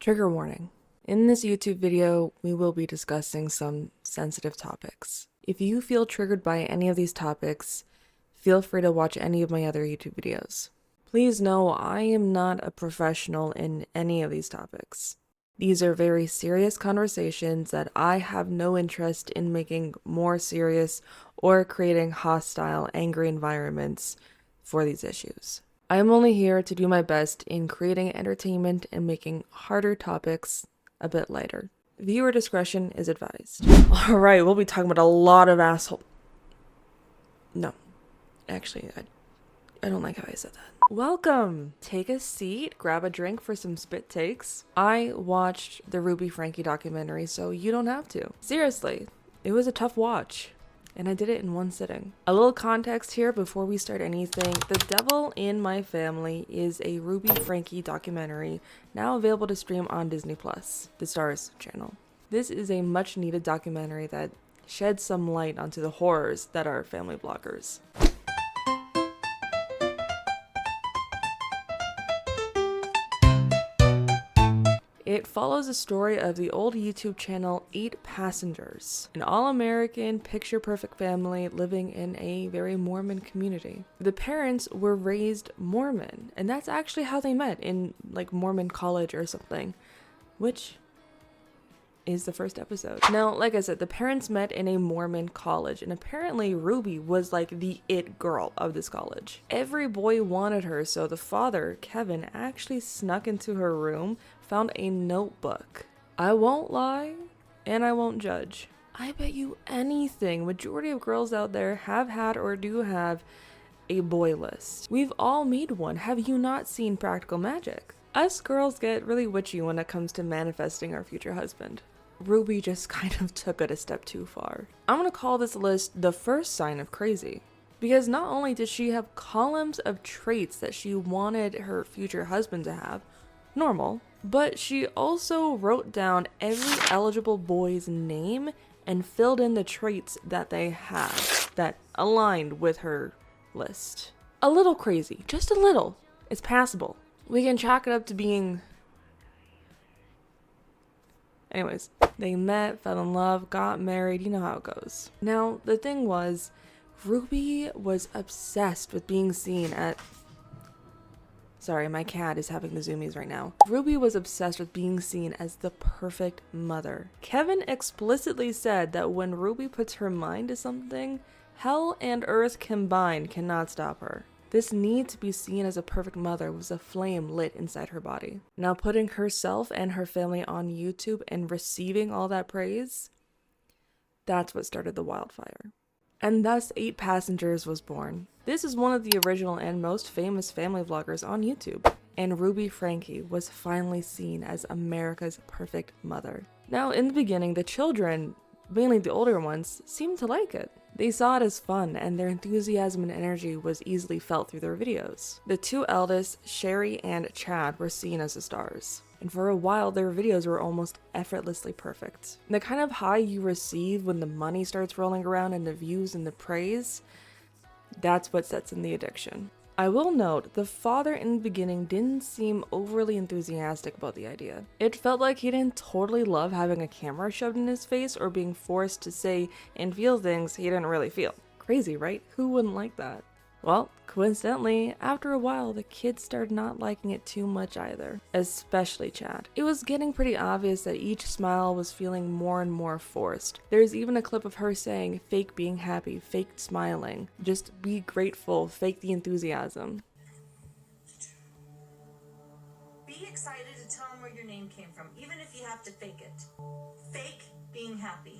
Trigger warning. In this YouTube video, we will be discussing some sensitive topics. If you feel triggered by any of these topics, feel free to watch any of my other YouTube videos. Please know I am not a professional in any of these topics. These are very serious conversations that I have no interest in making more serious or creating hostile, angry environments for these issues. I am only here to do my best in creating entertainment and making harder topics a bit lighter. Viewer discretion is advised. Alright, we'll be talking about a lot of asshole. No, actually, I don't like how I said that. Welcome! Take a seat, grab a drink for some spit takes. I watched the Ruby Franke documentary, so you don't have to. Seriously, it was a tough watch. And I did it in one sitting. A little context here before we start anything. The Devil in My Family is a Ruby Franke documentary now available to stream on Disney+, the Starz channel. This is a much needed documentary that sheds some light onto the horrors that are family bloggers. It follows the story of the old YouTube channel 8 Passengers, an all-American, picture-perfect family living in a very Mormon community. The parents were raised Mormon, and that's actually how they met, in like Mormon college or something, which is the first episode. Now, like I said, the parents met in a Mormon college, and apparently Ruby was like the it girl of this college. Every boy wanted her, so the father, Kevin, actually snuck into her room, found a notebook. I won't lie, and I won't judge. I bet you anything, majority of girls out there have had or do have a boy list. We've all made one. Have you not seen Practical Magic? Us girls get really witchy when it comes to manifesting our future husband. Ruby just kind of took it a step too far. I'm gonna call this list the first sign of crazy. Because not only did she have columns of traits that she wanted her future husband to have, normal, but she also wrote down every eligible boy's name and filled in the traits that they have that aligned with her list. A little crazy, just a little. It's passable. We can chalk it up to being... Anyways, they met, fell in love, got married, you know how it goes. Now, the thing was, Ruby was obsessed with being seen at... Sorry, my cat is having the zoomies right now. Ruby was obsessed with being seen as the perfect mother. Kevin explicitly said that when Ruby puts her mind to something, hell and earth combined cannot stop her. This need to be seen as a perfect mother was a flame lit inside her body. Now, putting herself and her family on YouTube and receiving all that praise, that's what started the wildfire. And thus 8 Passengers was born. This is one of the original and most famous family vloggers on YouTube, and Ruby Franke was finally seen as America's perfect mother. Now, in the beginning, the children, mainly the older ones, seemed to like it. They saw it as fun, and their enthusiasm and energy was easily felt through their videos. The 2 eldest, Shari and Chad, were seen as the stars. And for a while, their videos were almost effortlessly perfect. The kind of high you receive when the money starts rolling around and the views and the praise, that's what sets in the addiction. I will note, the father in the beginning didn't seem overly enthusiastic about the idea. It felt like he didn't totally love having a camera shoved in his face or being forced to say and feel things he didn't really feel. Crazy, right? Who wouldn't like that? Well, coincidentally, after a while, the kids started not liking it too much either, especially Chad. It was getting pretty obvious that each smile was feeling more and more forced. There's even a clip of her saying, fake being happy, fake smiling, just be grateful, fake the enthusiasm. Be excited to tell them where your name came from, even if you have to fake it. Fake being happy.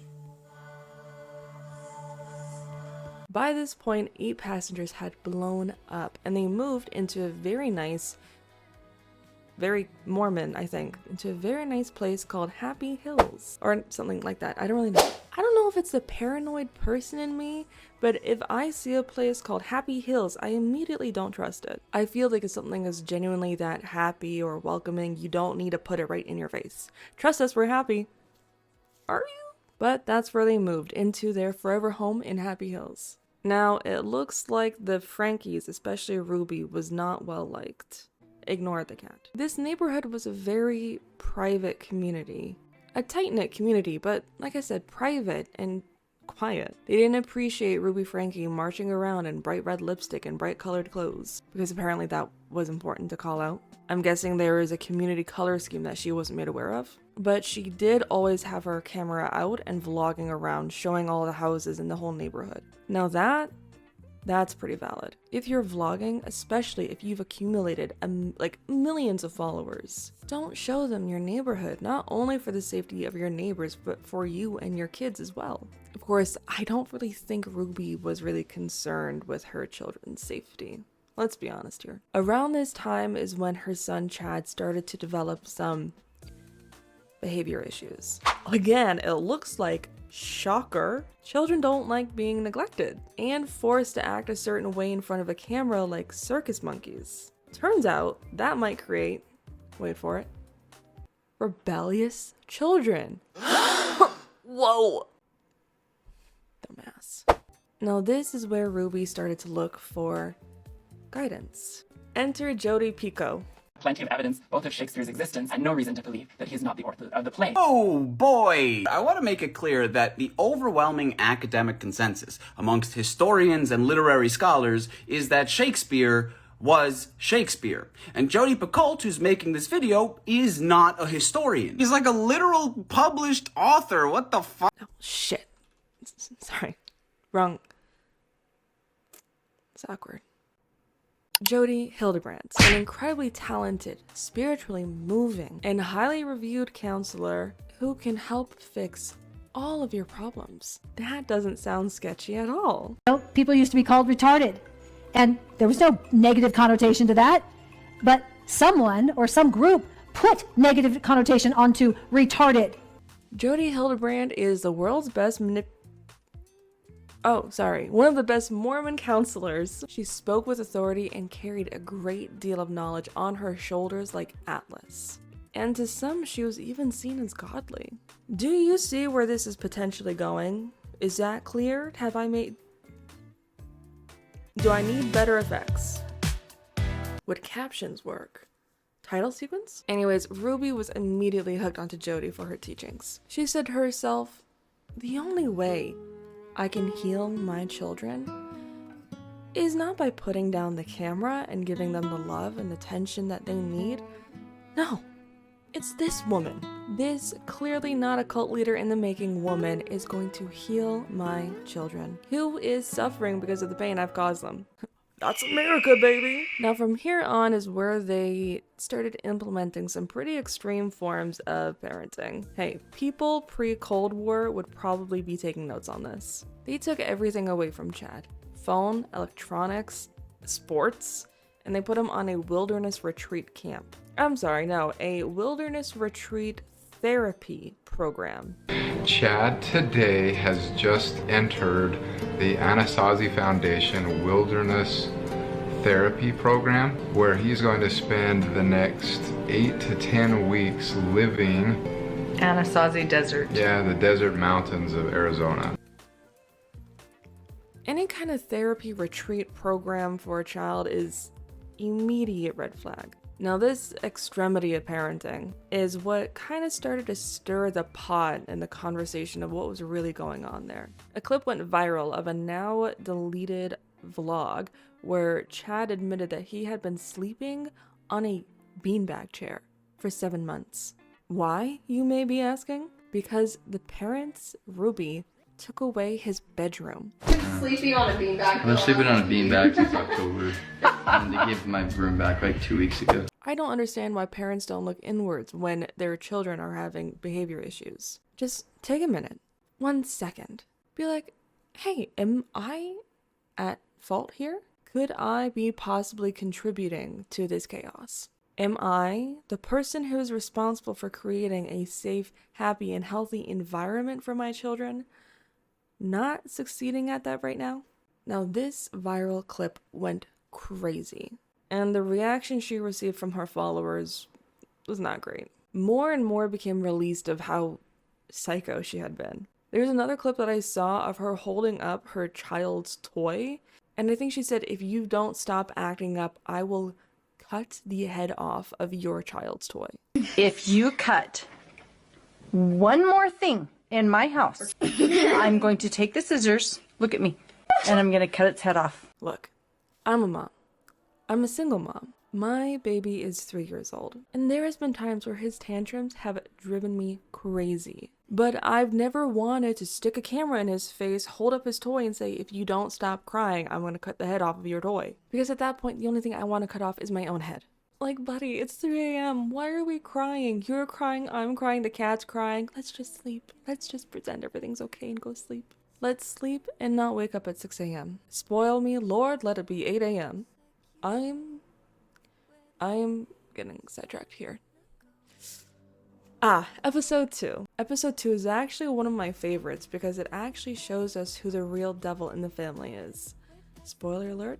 By this point, 8 Passengers had blown up, and they moved into a very nice, very Mormon, I think, into a very nice place called Happy Hills, or something like that. I don't really know. I don't know if it's the paranoid person in me, but if I see a place called Happy Hills, I immediately don't trust it. I feel like if something is genuinely that happy or welcoming, you don't need to put it right in your face. Trust us, we're happy. Are you? But that's where they moved, into their forever home in Happy Hills. Now, it looks like the Frankes, especially Ruby, was not well liked. Ignored the cat. This neighborhood was a very private community. A tight-knit community, but like I said, private and quiet. They didn't appreciate Ruby Franke marching around in bright red lipstick and bright colored clothes, because apparently that was important to call out. I'm guessing there is a community color scheme that she wasn't made aware of. But she did always have her camera out and vlogging around, showing all the houses in the whole neighborhood. Now that's pretty valid. If you're vlogging, especially if you've accumulated like millions of followers, don't show them your neighborhood, not only for the safety of your neighbors, but for you and your kids as well. Of course, I don't really think Ruby was really concerned with her children's safety. Let's be honest here. Around this time is when her son Chad started to develop some behavior issues. Again, it looks like, shocker, children don't like being neglected and forced to act a certain way in front of a camera like circus monkeys. Turns out that might create, wait for it, rebellious children. Whoa. Dumbass. Now this is where Ruby started to look for guidance. Enter Jodi Picoult. Plenty of evidence, both of Shakespeare's existence, and no reason to believe that he is not the author of the play. Oh boy! I want to make it clear that the overwhelming academic consensus amongst historians and literary scholars is that Shakespeare was Shakespeare. And Jodi Picoult, who's making this video, is not a historian. He's like a literal published author. What the fuck? Oh, shit. Sorry. Wrong. It's awkward. Jodi Hildebrandt, an incredibly talented, spiritually moving, and highly reviewed counselor who can help fix all of your problems. That doesn't sound sketchy at all. People used to be called retarded, and there was no negative connotation to that, but someone or some group put negative connotation onto retarded. Jodi Hildebrandt is the world's best one of the best Mormon counselors. She spoke with authority and carried a great deal of knowledge on her shoulders like Atlas. And to some, she was even seen as godly. Do you see where this is potentially going? Is that clear? Do I need better effects? Would captions work? Title sequence? Anyways, Ruby was immediately hooked onto Jodi for her teachings. She said to herself, the only way I can heal my children is not by putting down the camera and giving them the love and attention that they need. No, it's this woman. This clearly not a cult leader in the making woman is going to heal my children, who is suffering because of the pain I've caused them. That's America, baby! Now from here on is where they started implementing some pretty extreme forms of parenting. Hey, people pre-Cold War would probably be taking notes on this. They took everything away from Chad. Phone, electronics, sports, and they put him on a wilderness retreat camp. A wilderness retreat therapy program. Chad today has just entered the Anasazi Foundation Wilderness Therapy Program, where he's going to spend the next 8 to 10 weeks living Anasazi Desert. Yeah, the desert mountains of Arizona. Any kind of therapy retreat program for a child is immediate red flag. Now this extremity of parenting is what kind of started to stir the pot in the conversation of what was really going on there. A clip went viral of a now deleted vlog where Chad admitted that he had been sleeping on a beanbag chair for 7 months. Why, you may be asking? Because the parents, Ruby, took away his bedroom. Sleeping on a beanbag. I've been sleeping on a beanbag since October, and they gave my room back like 2 weeks ago. I don't understand why parents don't look inwards when their children are having behavior issues. Just take a minute, 1 second. Be like, hey, am I at fault here? Could I be possibly contributing to this chaos? Am I the person who is responsible for creating a safe, happy, and healthy environment for my children not succeeding at that right now? Now, this viral clip went crazy, and the reaction she received from her followers was not great. More and more became released of how psycho she had been. There's another clip that I saw of her holding up her child's toy, and I think she said, if you don't stop acting up, I will cut the head off of your child's toy. If you cut one more thing in my house, I'm going to take the scissors, look at me, and I'm going to cut its head off. Look, I'm a mom. I'm a single mom. My baby is 3 years old, and there has been times where his tantrums have driven me crazy. But I've never wanted to stick a camera in his face, hold up his toy, and say, if you don't stop crying, I'm going to cut the head off of your toy. Because at that point, the only thing I want to cut off is my own head. Like, buddy, it's 3 a.m. Why are we crying? You're crying, I'm crying, the cat's crying. Let's just sleep. Let's just pretend everything's okay and go sleep. Let's sleep and not wake up at 6 a.m. Spoil me, Lord, let it be 8 a.m. I'm getting sidetracked here. Episode 2. Episode 2 is actually one of my favorites because it actually shows us who the real devil in the family is. Spoiler alert,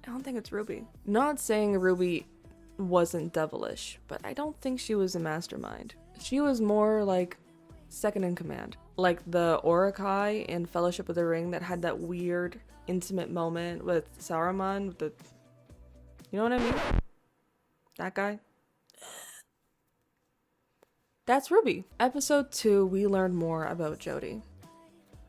I don't think it's Ruby. Not saying Ruby wasn't devilish, but I don't think she was a mastermind. She was more like second in command. Like the Orokai in Fellowship of the Ring that had that weird intimate moment with Saruman with the... You know what I mean? That guy? That's Ruby. Episode 2, we learned more about Jodi,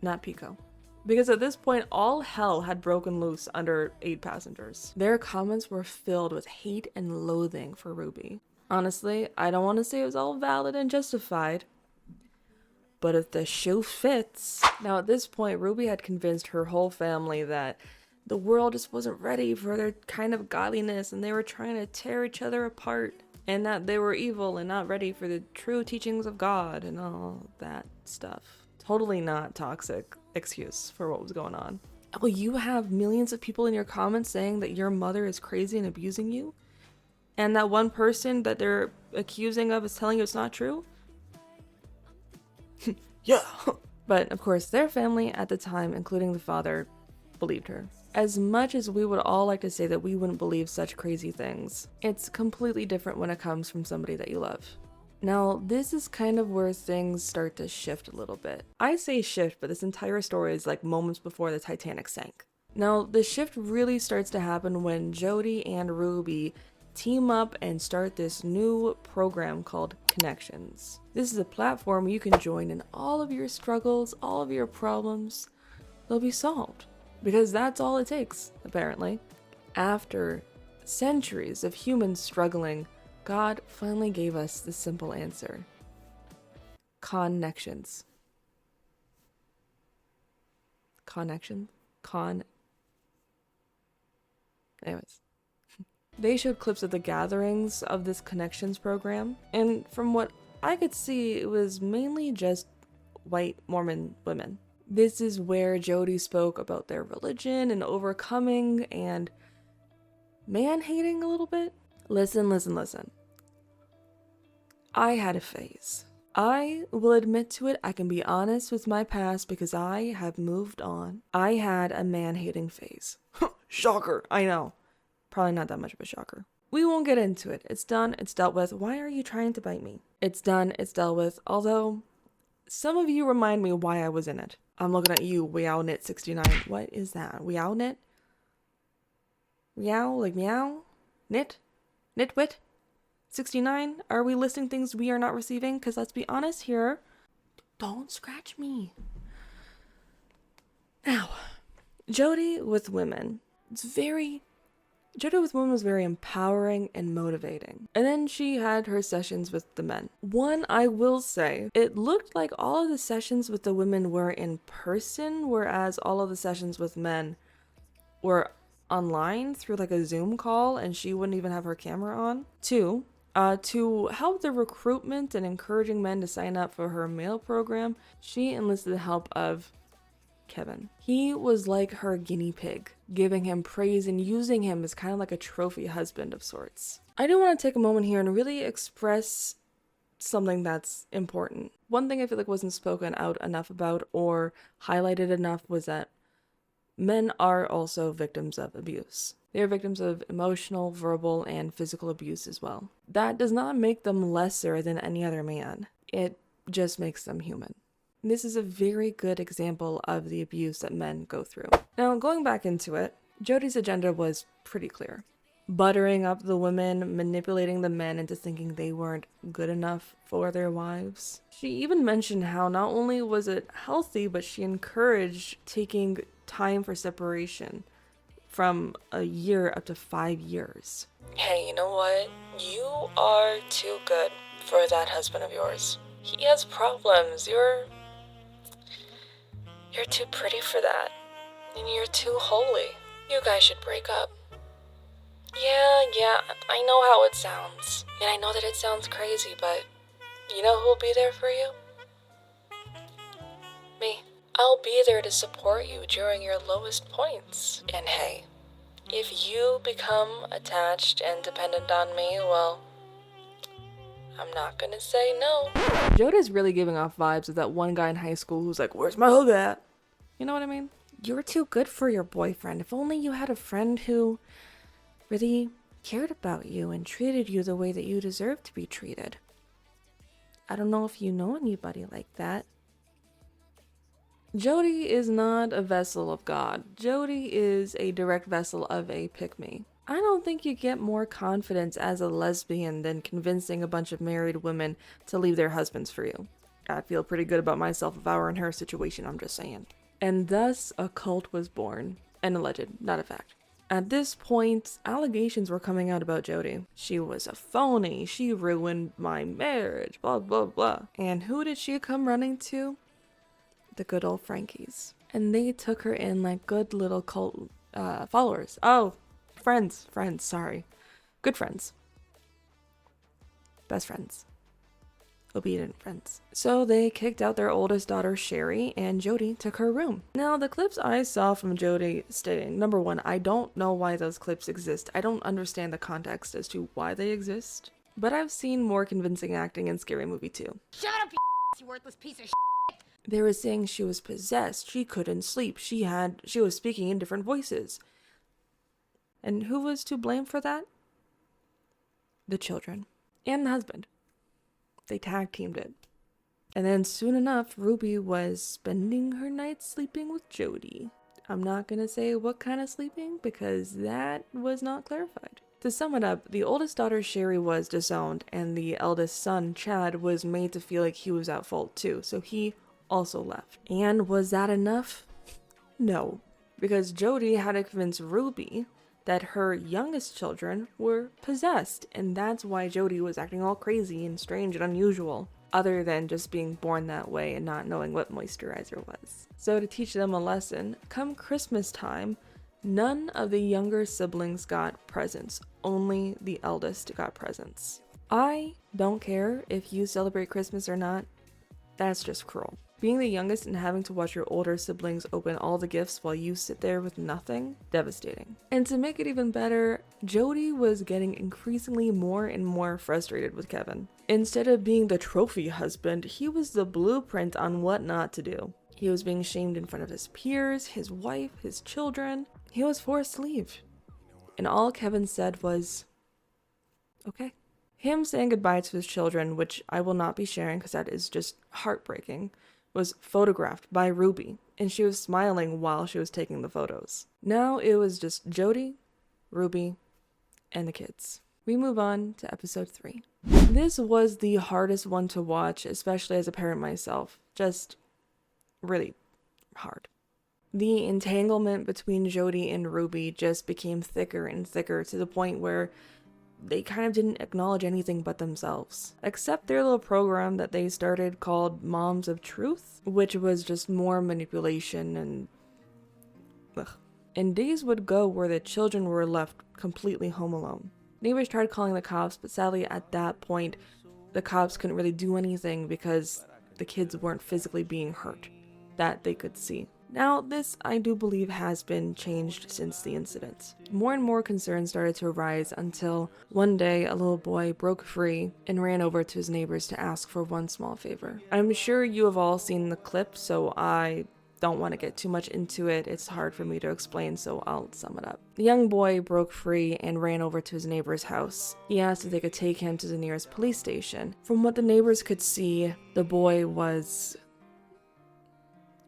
not Pico. Because at this point, all hell had broken loose under 8 passengers. Their comments were filled with hate and loathing for Ruby. Honestly, I don't want to say it was all valid and justified, but if the shoe fits. Now at this point, Ruby had convinced her whole family that the world just wasn't ready for their kind of godliness and they were trying to tear each other apart. And that they were evil and not ready for the true teachings of God and all that stuff. Totally not toxic excuse for what was going on. Well, you have millions of people in your comments saying that your mother is crazy and abusing you? And that one person that they're accusing of is telling you it's not true? Yeah. But of course, their family at the time, including the father, believed her. As much as we would all like to say that we wouldn't believe such crazy things, it's completely different when it comes from somebody that you love. Now, this is kind of where things start to shift a little bit. I say shift, but this entire story is like moments before the Titanic sank. Now, the shift really starts to happen when Jodi and Ruby team up and start this new program called Connections. This is a platform you can join and all of your struggles, all of your problems, they'll be solved. Because that's all it takes, apparently. After centuries of humans struggling, God finally gave us the simple answer. Connections. Connection? Anyways. They showed clips of the gatherings of this Connections program, and from what I could see, it was mainly just white Mormon women. This is where Jodi spoke about their religion and overcoming and man-hating a little bit. Listen. I had a phase. I will admit to it, I can be honest with my past because I have moved on. I had a man-hating phase. Shocker, I know. Probably not that much of a shocker. We won't get into it. It's done, it's dealt with. Why are you trying to bite me? It's done, it's dealt with. Although, some of you remind me why I was in it. I'm looking at you, WeowKnit69. What is that? WeowKnit? Meow, like meow? Knit? Nitwit? 69? Are we listing things we are not receiving? Because let's be honest here. Don't scratch me. Now, Jodi with women. Jodi with women was very empowering and motivating. And then she had her sessions with the men. One, I will say, it looked like all of the sessions with the women were in person, whereas all of the sessions with men were online through like a Zoom call, and she wouldn't even have her camera on. Two, to help the recruitment and encouraging men to sign up for her male program, she enlisted the help of Kevin. He was like her guinea pig, giving him praise and using him as kind of like a trophy husband of sorts. I do want to take a moment here and really express something that's important. One thing I feel like wasn't spoken out enough about or highlighted enough was that men are also victims of abuse. They are victims of emotional, verbal, and physical abuse as well. That does not make them lesser than any other man. It just makes them human. This is a very good example of the abuse that men go through. Now, going back into it, Jodi's agenda was pretty clear. buttering up the women, manipulating the men into thinking they weren't good enough for their wives. She even mentioned how not only was it healthy, but she encouraged taking time for separation from a year up to 5 years. Hey, you know what? You are too good for that husband of yours. He has problems. You're too pretty for that. And you're too holy. You guys should break up. Yeah, I know how it sounds. And I know that it sounds crazy, but you know who'll be there for you? Me. I'll be there to support you during your lowest points. And hey, if you become attached and dependent on me, well, I'm not gonna say no. Joda's really giving off vibes of that one guy in high school who's like, where's my hug at? You know what I mean? You're too good for your boyfriend. If only you had a friend who really cared about you and treated you the way that you deserve to be treated. I don't know if you know anybody like that. Jodi is not a vessel of God. Jodi is a direct vessel of a pick-me. I don't think you get more confidence as a lesbian than convincing a bunch of married women to leave their husbands for you. I'd feel pretty good about myself if I were in her situation, I'm just saying. And thus, a cult was born. An alleged, not a fact. At this point, allegations were coming out about Jodi. She was a phony, she ruined my marriage, blah blah blah. And who did she come running to? The good old Frankies. And they took her in like good little cult followers. Oh, friends, sorry. Good friends. Best friends. Obedient friends. So they kicked out their oldest daughter, Shari, and Jodi took her room. Now, the clips I saw from Jodi stating, number one, I don't know why those clips exist. I don't understand the context as to why they exist. But I've seen more convincing acting in Scary Movie 2. Shut up, you worthless piece of shit. They were saying she was possessed, she couldn't sleep, she was speaking in different voices. And who was to blame for that? The children. And the husband. They tag teamed it. And then soon enough, Ruby was spending her nights sleeping with Jodi. I'm not gonna say what kind of sleeping because that was not clarified. To sum it up, the oldest daughter Shari was disowned and the eldest son Chad was made to feel like he was at fault too, so he also left. And was that enough? No, because Jodi had to convince Ruby that her youngest children were possessed, and that's why Jodi was acting all crazy and strange and unusual, other than just being born that way and not knowing what moisturizer was. So to teach them a lesson, come Christmas time, none of the younger siblings got presents, only the eldest got presents. I don't care if you celebrate Christmas or not, that's just cruel. Being the youngest and having to watch your older siblings open all the gifts while you sit there with nothing, devastating. And to make it even better, Jodi was getting increasingly more and more frustrated with Kevin. Instead of being the trophy husband, he was the blueprint on what not to do. He was being shamed in front of his peers, his wife, his children. He was forced to leave. And all Kevin said was, okay. Him saying goodbye to his children, which I will not be sharing because that is just heartbreaking, was photographed by Ruby, and she was smiling while she was taking the photos. Now it was just Jodi, Ruby, and the kids. We move on to episode 3. This was the hardest one to watch, especially as a parent myself. Just really hard. The entanglement between Jodi and Ruby just became thicker and thicker to the point where they kind of didn't acknowledge anything but themselves. Except their little program that they started called Moms of Truth, which was just more manipulation and... ugh. And days would go where the children were left completely home alone. Neighbors tried calling the cops, but sadly at that point, the cops couldn't really do anything because the kids weren't physically being hurt that they could see. Now, this, I do believe, has been changed since the incident. More and more concerns started to arise until one day a little boy broke free and ran over to his neighbors to ask for one small favor. I'm sure you have all seen the clip, so I don't want to get too much into it. It's hard for me to explain, so I'll sum it up. The young boy broke free and ran over to his neighbor's house. He asked if they could take him to the nearest police station. From what the neighbors could see, the boy was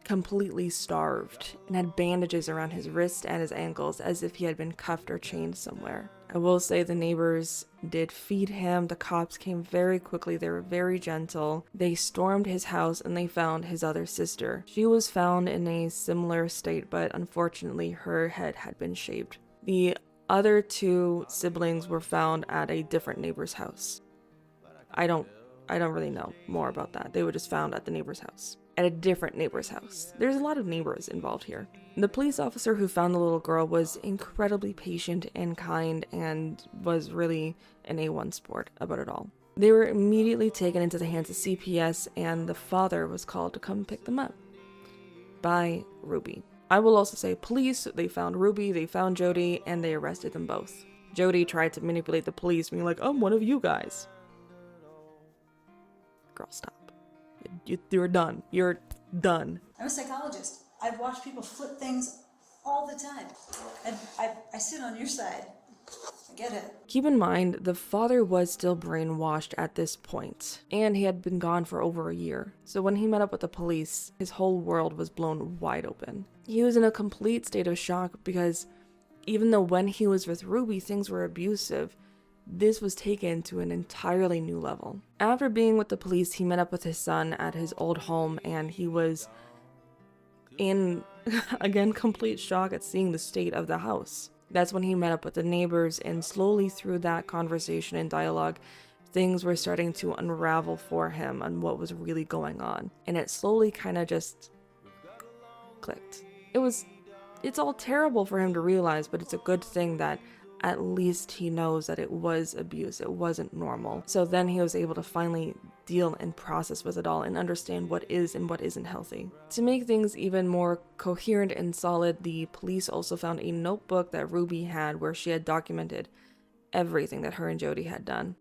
completely starved and had bandages around his wrist and his ankles as if he had been cuffed or chained somewhere. I will say the neighbors did feed him. The cops came very quickly. They were very gentle. They stormed his house and they found his other sister. She was found in a similar state, but unfortunately her head had been shaved. The other two siblings were found at a different neighbor's house. I don't really know more about that. They were just found at the neighbor's house. At a different neighbor's house. There's a lot of neighbors involved here. The police officer who found the little girl was incredibly patient and kind and was really an A1 sport about it all. They were immediately taken into the hands of CPS and the father was called to come pick them up by Ruby. I will also say police, they found Ruby, they found Jodi, and they arrested them both. Jodi tried to manipulate the police, being like, I'm one of you guys. Girl, stop. You're done. You're done. I'm a psychologist. I've watched people flip things all the time. I sit on your side. I get it. Keep in mind, the father was still brainwashed at this point, and he had been gone for over a year. So when he met up with the police, his whole world was blown wide open. He was in a complete state of shock because even though when he was with Ruby, things were abusive, this was taken to an entirely new level. After being with the police, he met up with his son at his old home, and he was in, again, complete shock at seeing the state of the house. That's when he met up with the neighbors, and slowly through that conversation and dialogue, things were starting to unravel for him on what was really going on. And it slowly kind of just clicked. It's all terrible for him to realize, but it's a good thing that at least he knows that it was abuse. It wasn't normal. So then he was able to finally deal and process with it all and understand what is and what isn't healthy. To make things even more coherent and solid, the police also found a notebook that Ruby had where she had documented everything that her and Jodi had done.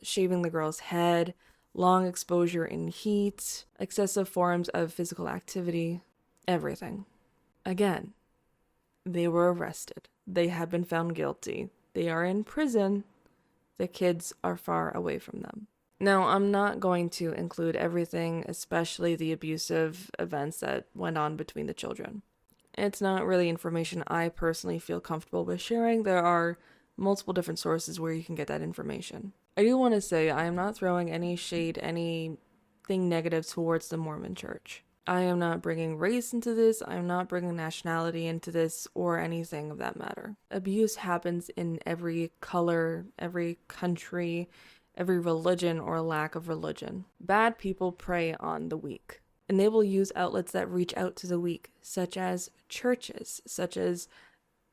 Shaving the girl's head, long exposure in heat, excessive forms of physical activity, everything. Again, they were arrested. They have been found guilty. They are in prison. The kids are far away from them. Now, I'm not going to include everything, especially the abusive events that went on between the children. It's not really information I personally feel comfortable with sharing. There are multiple different sources where you can get that information. I do want to say I am not throwing any shade, anything negative towards the Mormon church. I am not bringing race into this, I am not bringing nationality into this, or anything of that matter. Abuse happens in every color, every country, every religion or lack of religion. Bad people prey on the weak, and they will use outlets that reach out to the weak, such as churches, such as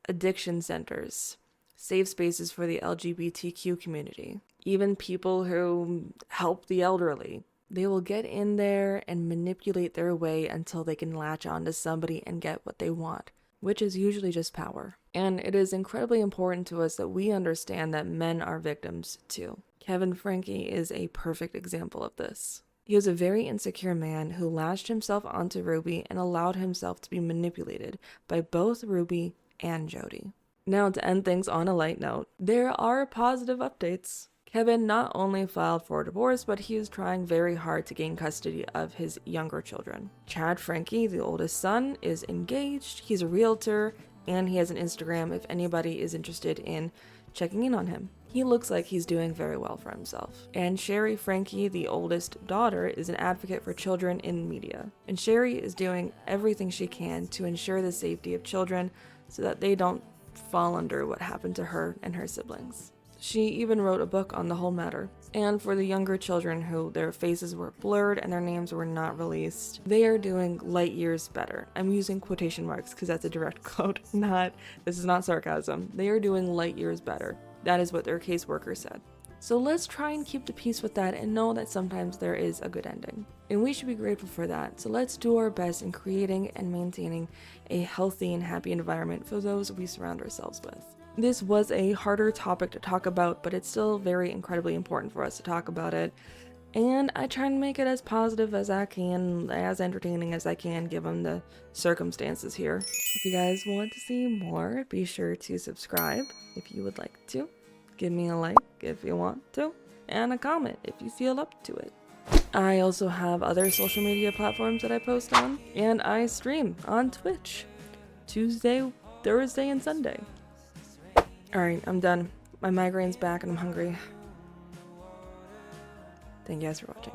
addiction centers, safe spaces for the LGBTQ community, even people who help the elderly. They will get in there and manipulate their way until they can latch onto somebody and get what they want, which is usually just power. And it is incredibly important to us that we understand that men are victims too. Kevin Franke is a perfect example of this. He was a very insecure man who latched himself onto Ruby and allowed himself to be manipulated by both Ruby and Jodi. Now, to end things on a light note, there are positive updates. Kevin not only filed for divorce, but he is trying very hard to gain custody of his younger children. Chad Franke, the oldest son, is engaged, he's a realtor, and he has an Instagram if anybody is interested in checking in on him. He looks like he's doing very well for himself. And Shari Franke, the oldest daughter, is an advocate for children in media. And Shari is doing everything she can to ensure the safety of children so that they don't fall under what happened to her and her siblings. She even wrote a book on the whole matter. And for the younger children who their faces were blurred and their names were not released, they are doing light years better. I'm using quotation marks because that's a direct quote, this is not sarcasm. They are doing light years better. That is what their caseworker said. So let's try and keep the peace with that and know that sometimes there is a good ending. And we should be grateful for that. So let's do our best in creating and maintaining a healthy and happy environment for those we surround ourselves with. This was a harder topic to talk about, but it's still very incredibly important for us to talk about it. And I try and make it as positive as I can, as entertaining as I can, given the circumstances here. If you guys want to see more, be sure to subscribe if you would like to. Give me a like if you want to, and a comment if you feel up to it. I also have other social media platforms that I post on, and I stream on Twitch Tuesday, Thursday, and Sunday. Alright, I'm done. My migraine's back and I'm hungry. Thank you guys for watching.